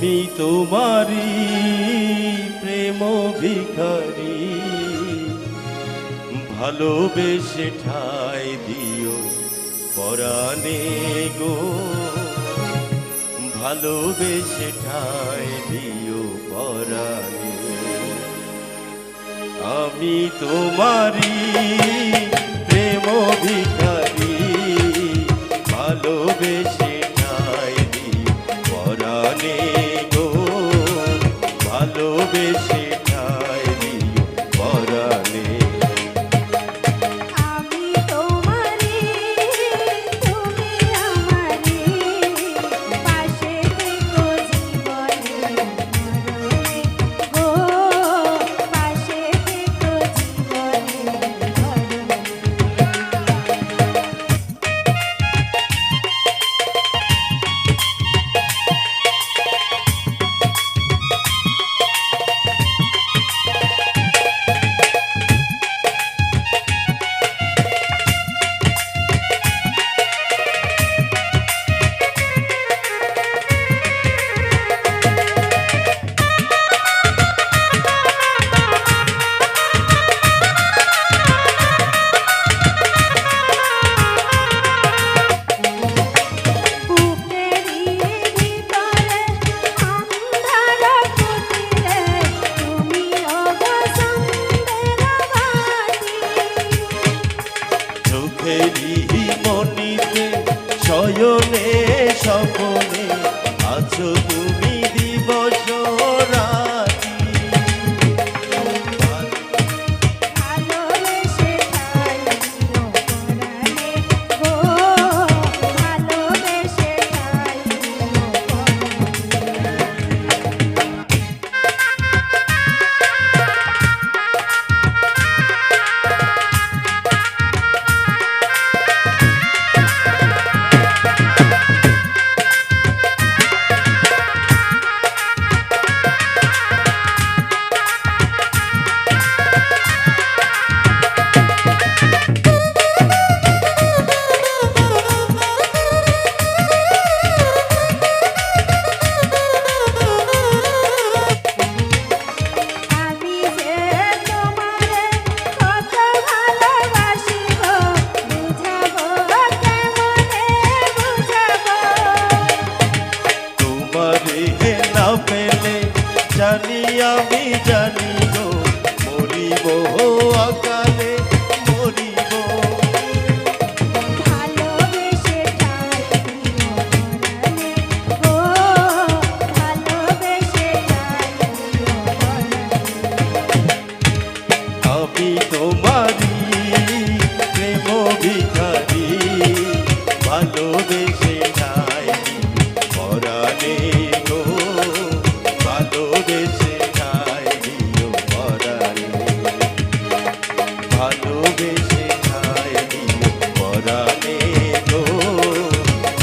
আমি তোমারি প্রেম ভিখারি, ভালোবেসে ঠাই দিও পরাণে গো, ভালোবেসে ঠাই দিও পরাণে। আমি তোমারি প্রেম ভিখারি, ভালোবেসে ঠাই দিও পরাণে গো, ভালোবেসে ঠাই দিও পরাণে। আমি তোমারি তুমি আমারি, পাশে থেকো জীবনে মরণে গো, পাশে থেকো জীবনে মরণে। মনিতে শয়নে স্বপনে আছো তুমি দিবস রাতি, ভালোবেসে ঠাই দিও পরাণে গো, ভালোবেসে ঠাই দিও আমি যে তোমারে কত ভালোবাসি গো, বুঝাবো কেমনে বুঝাবো। তোমারে না পেলে জানি আমি জানি গো, মরিব অকালে মরিব। ভালোবেসে ঠাই দিও পরাণে গো, ভালোবেসে ঠাই দিও পরাণে। আমি তোমারি প্রেম ভিখারি, ভালোবেসে ঠাই দিও পরাণে গো, ভালোবেসে ঠাই দিও পরাণে, ভালোবেসে ঠাই দিও পরাণে গো,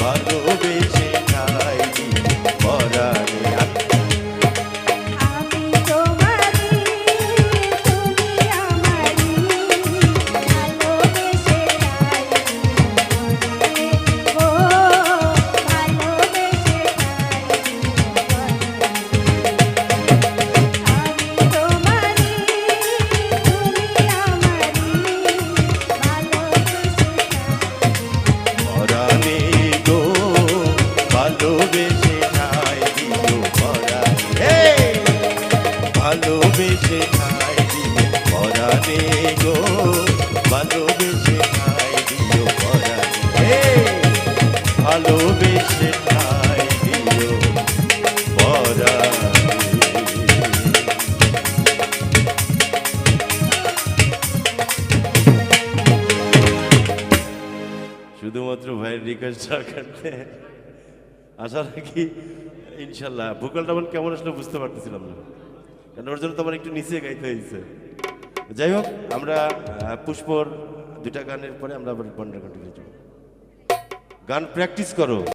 ভালোবেসে ঠাই দিও পরাণে। আমি তোমারি তুমি আমারি, ভালোবেসে ঠাই দিও পরাণে গো, ভালোবেসে ঠাই দিও পরাণে। আমি তোমারি তুমি আমারি, ভালোবেসে পরাণে গো, ভালোবেসে ঠাই দিও পরাণে, ভালোবেসে ঠাই দিও পরাণে গো, ভালোবেসে ঠাই দিও পরাণে, ভালোবেসে ঠাই দিও পরাণে। শুধুমাত্র ভাইয়ের রিকোয়েস্ট রাখতে আশা রাখি ইনশাল্লাহ। ভোকালটা আমার কেমন আসলে বুঝতে পারতেছিলাম না, কারণ ওর জন্য তো আমার একটু নিচে গাইতে হয়েছে। যাই হোক, আমরা পুষ্পর দুটা গানের পরে আমরা আবার বন্ডার কন্টিনিউ করব। গান প্র্যাকটিস করো।